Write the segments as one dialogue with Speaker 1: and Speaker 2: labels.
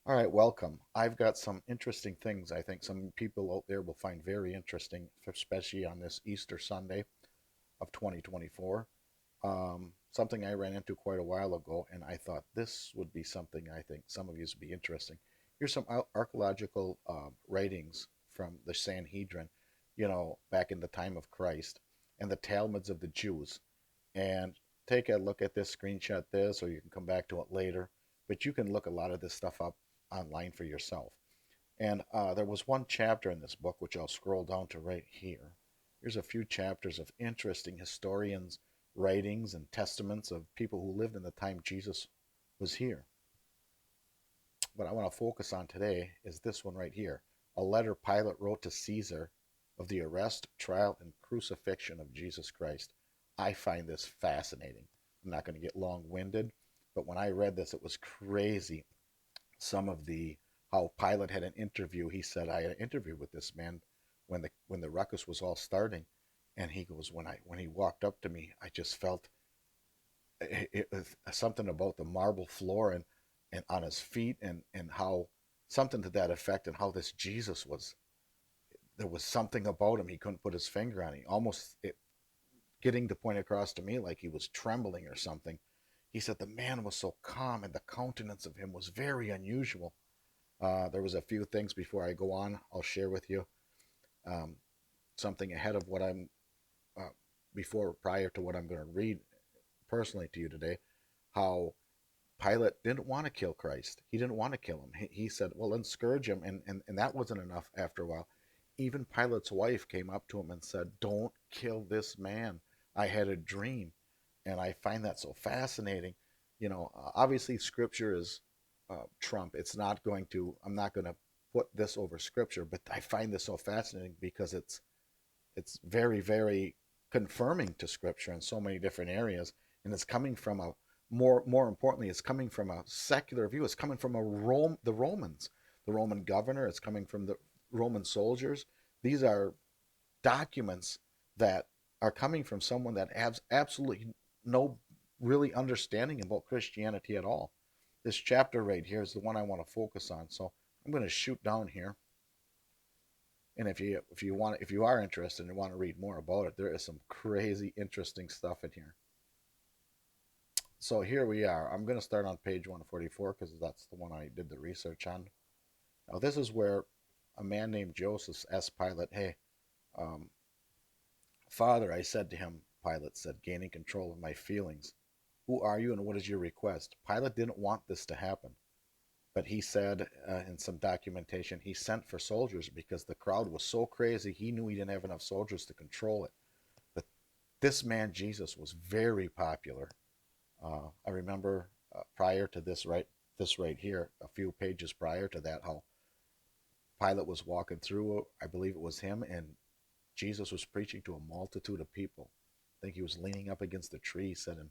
Speaker 1: All right, welcome. I've got some interesting things I think some people out there will find very interesting, especially on this Easter Sunday of 2024. Something I ran into quite a while ago, and I thought this would be something I think some of you would be interesting. Here's some archaeological writings from the Sanhedrin, back in the time of Christ, and the Talmuds of the Jews. And take a look at this, screenshot this, or you can come back to it later. But you can look a lot of this stuff up online for yourself. And there was one chapter in this book, which I'll scroll down to right here. Here's a few chapters of interesting historians' writings and testaments of people who lived in the time Jesus was here. What I want to focus on today is this one right here, a letter Pilate wrote to Caesar of the arrest, trial, and crucifixion of Jesus Christ. I find this fascinating. I'm not going to get long winded, but when I read this, it was crazy. Some of the how Pilate had an interview. He said, I had an interview with this man when the ruckus was all starting. And he goes, when he walked up to me, I just felt it was something about the marble floor and on his feet and how something to that effect, and how this Jesus was, there was something about him he couldn't put his finger on. He almost getting the point across to me like he was trembling or something. He said the man was so calm and the countenance of him was very unusual. There was a few things before I go on. I'll share with you um, something ahead of what I'm uh, prior to what I'm going to read personally to you today. How Pilate didn't want to kill Christ. He didn't want to kill him. He said, well, then scourge him. And that wasn't enough after a while. Even Pilate's wife came up to him and said, don't kill this man. I had a dream. And I find that so fascinating. Obviously, scripture is trump. I'm not going to put this over scripture, but I find this so fascinating because it's very, very confirming to scripture in so many different areas. And it's coming from a more importantly, it's coming from a secular view. It's coming from the Romans, the Roman governor. It's coming from the Roman soldiers. These are documents that are coming from someone that has absolutely no really understanding about Christianity at all. This chapter right here is the one I want to focus on. So I'm going to shoot down here, and if you are interested and want to read more about it, there is some crazy interesting stuff in here. So here we are. I'm going to start on page 144 because that's the one I did the research on. Now this is where a man named Joseph asked Pilate, "Hey, um, Father," I said to him, Pilate said, gaining control of my feelings, "who are you and what is your request?" Pilate didn't want this to happen, but he said in some documentation he sent for soldiers because the crowd was so crazy he knew he didn't have enough soldiers to control it. But this man Jesus was very popular. I remember prior to this right here, a few pages prior to that, how Pilate was walking through. I believe it was him, and Jesus was preaching to a multitude of people. I think he was leaning up against a tree, said, and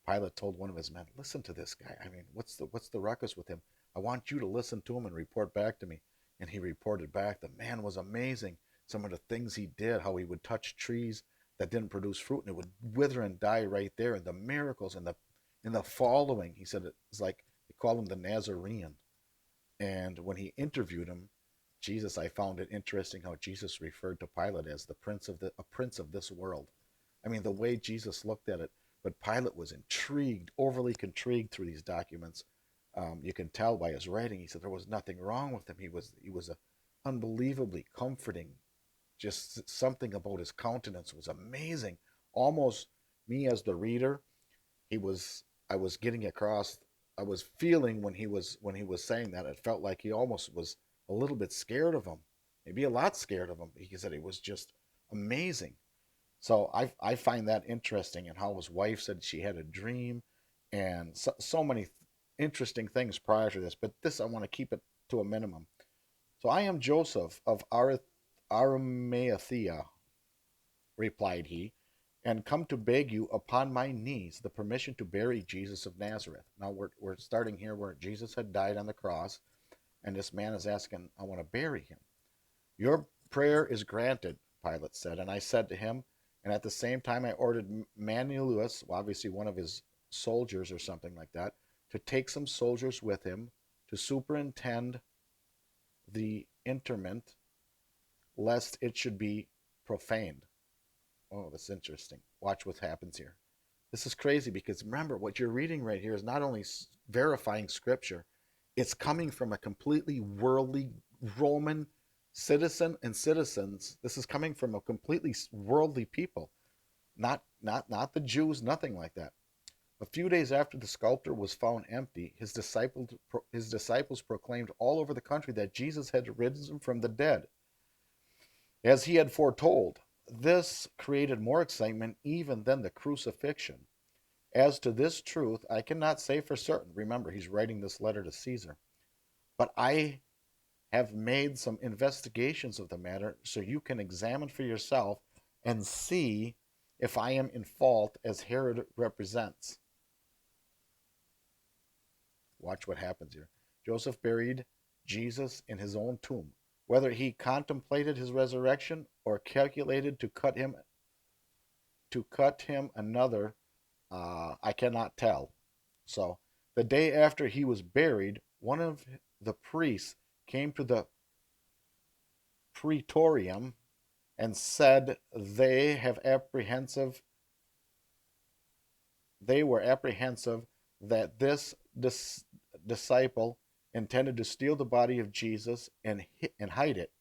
Speaker 1: Pilate told one of his men, "Listen to this guy. I mean, what's the ruckus with him? I want you to listen to him and report back to me." And he reported back. The man was amazing. Some of the things he did, how he would touch trees that didn't produce fruit and it would wither and die right there, and the miracles and the following. He said it's like they call him the Nazarene. And when he interviewed him, Jesus, I found it interesting how Jesus referred to Pilate as a prince of this world. I mean, the way Jesus looked at it, but Pilate was intrigued, overly intrigued through these documents. You can tell by his writing. He said there was nothing wrong with him. He was a unbelievably comforting. Just something about his countenance was amazing. Almost me as the reader, he was. I was getting across. I was feeling when he was saying that. It felt like he almost was a little bit scared of him, maybe a lot scared of him. He said he was just amazing. So I find that interesting, and how his wife said she had a dream, and so many interesting things prior to this. But this I want to keep it to a minimum. So I am Joseph of Arimathea, replied he, and come to beg you upon my knees the permission to bury Jesus of Nazareth. Now we're starting here where Jesus had died on the cross, and this man is asking, I want to bury him. Your prayer is granted, Pilate said. And I said to him, and at the same time I ordered Manlius, well, obviously one of his soldiers or something like that, to take some soldiers with him to superintend the interment, lest it should be profaned. Oh, that's interesting. Watch what happens here. This is crazy because remember, what you're reading right here is not only verifying scripture, it's coming from a completely worldly Roman citizen and citizens. This is coming from a completely worldly people, not the Jews, nothing like that. A few days after the sculpture was found empty, his disciples proclaimed all over the country that Jesus had risen from the dead, as he had foretold. This created more excitement even than the crucifixion. As to this truth, I cannot say for certain. Remember, he's writing this letter to Caesar. But I have made some investigations of the matter so you can examine for yourself and see if I am in fault as Herod represents. Watch what happens here. Joseph buried Jesus in his own tomb. Whether he contemplated his resurrection or calculated to cut him another, I cannot tell. So, the day after he was buried, one of the priests came to the praetorium and said they were apprehensive that this disciple intended to steal the body of Jesus and hide it,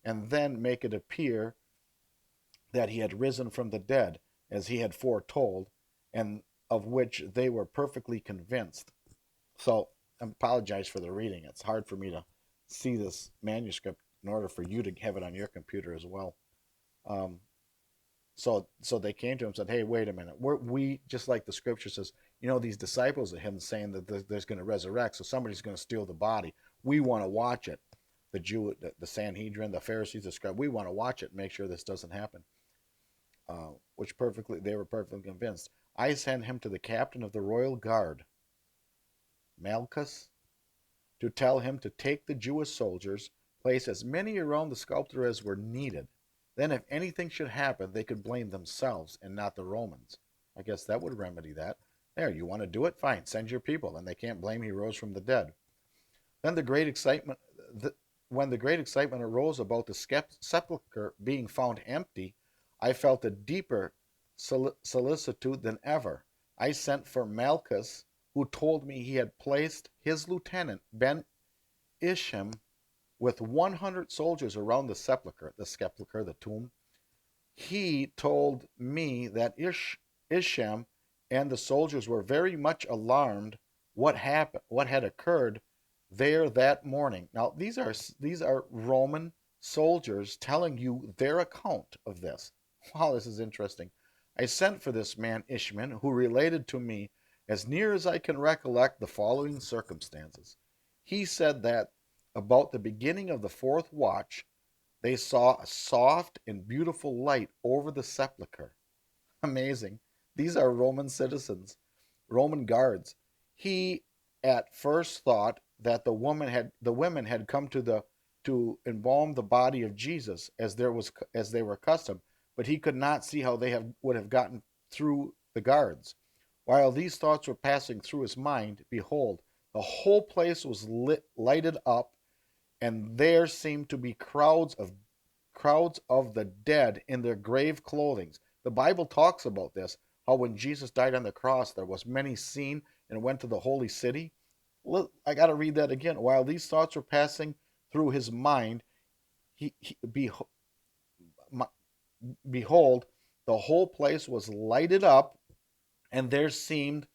Speaker 1: and then make it appear that he had risen from the dead, as he had foretold, and of which they were perfectly convinced. So, I apologize for the reading. It's hard for me to see this manuscript in order for you to have it on your computer as well. So they came to him and said, hey, wait a minute. We just like the scripture says, these disciples of him saying that there's going to resurrect, so somebody's going to steal the body. We want to watch it. The Sanhedrin, the Pharisees, the scribes, we want to watch it and make sure this doesn't happen. They were perfectly convinced. I sent him to the captain of the royal guard, Malchus, to tell him to take the Jewish soldiers, place as many around the sculptor as were needed. Then if anything should happen, they could blame themselves and not the Romans. I guess that would remedy that. There, you want to do it? Fine, send your people. Then they can't blame he rose from the dead. Then when the great excitement arose about the sepulchre being found empty, I felt a deeper solicitude than ever. I sent for Malchus, who told me he had placed his lieutenant, Ben Isham, with 100 soldiers around the sepulchre, the tomb. He told me that Isham and the soldiers were very much alarmed what had occurred there that morning. Now, these are Roman soldiers telling you their account of this. Wow, this is interesting. I sent for this man Ishmael, who related to me, as near as I can recollect, the following circumstances. He said that about the beginning of the fourth watch, they saw a soft and beautiful light over the sepulchre. Amazing. These are Roman citizens, Roman guards. He at first thought that the women had come to embalm the body of Jesus as they were accustomed, but he could not see how they would have gotten through the guards. While these thoughts were passing through his mind, behold, the whole place was lighted up, and there seemed to be crowds of the dead in their grave clothing. The Bible talks about this, how when Jesus died on the cross, there was many seen and went to the holy city. Look, I got to read that again. While these thoughts were passing through his mind, behold, the whole place was lighted up, and there seemed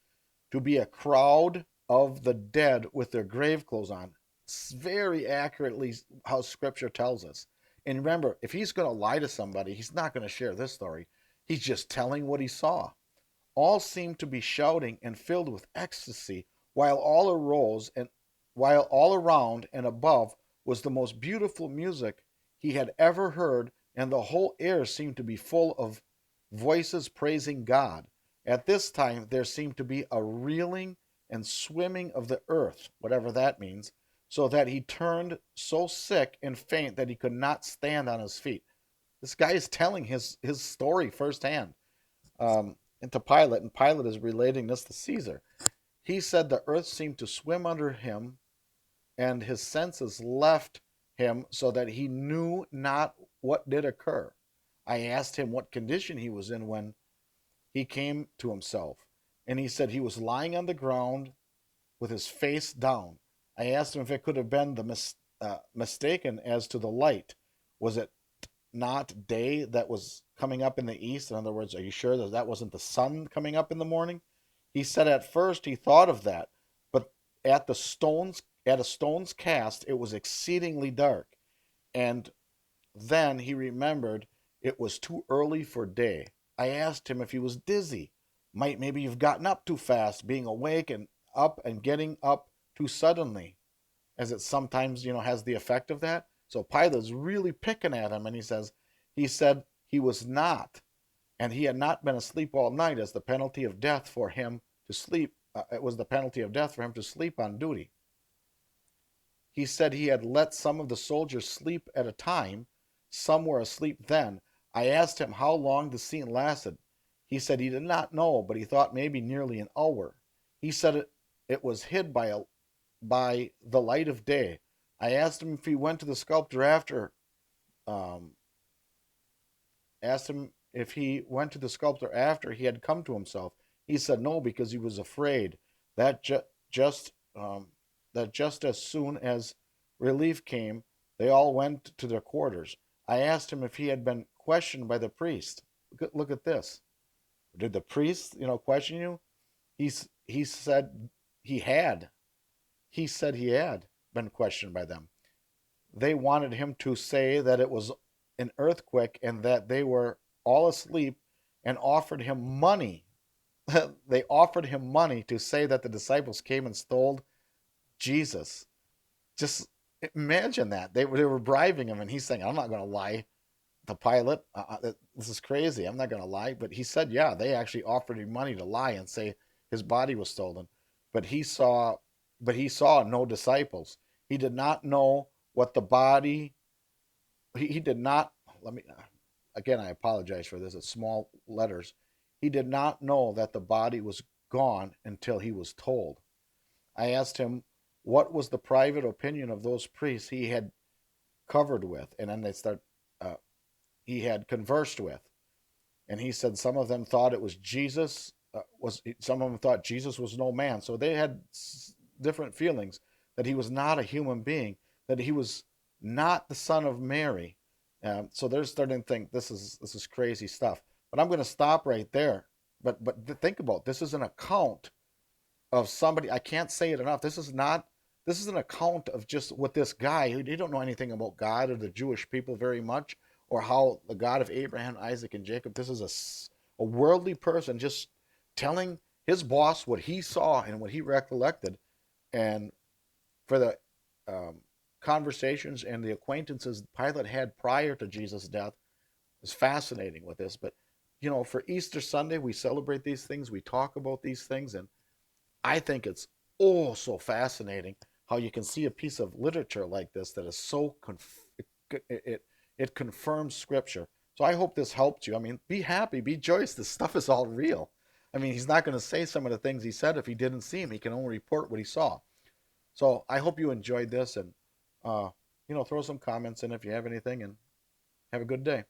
Speaker 1: to be a crowd of the dead with their grave clothes on. It's very accurately how Scripture tells us. And remember, if he's going to lie to somebody, he's not going to share this story. He's just telling what he saw. All seemed to be shouting and filled with ecstasy, while all around and above was the most beautiful music he had ever heard, and the whole air seemed to be full of voices praising God. At this time there seemed to be a reeling and swimming of the earth, whatever that means, so that he turned so sick and faint that he could not stand on his feet. This guy is telling his story firsthand to Pilate, and Pilate is relating this to Caesar. He said the earth seemed to swim under him and his senses left him so that he knew not what did occur. I asked him what condition he was in when he came to himself, and he said he was lying on the ground with his face down. I asked him if it could have been mistaken as to the light. Was it not day that was coming up in the east? In other words, are you sure that that wasn't the sun coming up in the morning? He said at first he thought of that, but at a stone's cast it was exceedingly dark, and then he remembered it was too early for day. I asked him if he was dizzy. Might maybe you've gotten up too fast, being awake and up and getting up too suddenly, as it sometimes, has the effect of that. So Pilate's really picking at him, and he said he was not, and he had not been asleep all night, as the penalty of death for him to sleep. It was the penalty of death for him to sleep on duty. He said he had let some of the soldiers sleep at a time. Some were asleep then. I asked him how long the scene lasted. He said he did not know, but he thought maybe nearly an hour. He said it was hid by the light of day. I asked him if he went to the sculptor after. Asked him if he went to the sculptor after he had come to himself. He said no, because he was afraid that just that just as soon as relief came, they all went to their quarters. I asked him if he had been questioned by the priest. Look at this. Did the priest, question you? He said he had. He said he had been questioned by them. They wanted him to say that it was an earthquake and that they were all asleep, and offered him money. They offered him money to say that the disciples came and stole Jesus. Just imagine that. They were bribing him, and he's saying, I'm not going to lie to Pilate. This is crazy. I'm not going to lie. But he said, yeah, they actually offered him money to lie and say his body was stolen. But he saw no disciples. He did not know what the body. He did not. Let me again. I apologize for this. It's small letters. He did not know that the body was gone until he was told. I asked him what was the private opinion of those priests he had covered with, and then he had conversed with, and he said some of them thought it was Jesus. Some of them thought Jesus was no man, so they had different feelings that he was not a human being, that he was not the son of Mary. So they're starting to think this is crazy stuff. But I'm going to stop right there. But think about it. This is an account of somebody. I can't say it enough. This is an account of just what this guy who he don't know anything about God or the Jewish people very much, or how the God of Abraham, Isaac, and Jacob. This is a worldly person just telling his boss what he saw and what he recollected, and for the conversations and the acquaintances Pilate had prior to Jesus' death is fascinating with this. But for Easter Sunday, we celebrate these things, we talk about these things, and I think it's so fascinating how you can see a piece of literature like this that is so it confirms Scripture. So I hope this helped you. I mean, be happy, be joyous. This stuff is all real. I mean, he's not going to say some of the things he said if he didn't see him. He can only report what he saw. So I hope you enjoyed this, and throw some comments in if you have anything, and have a good day.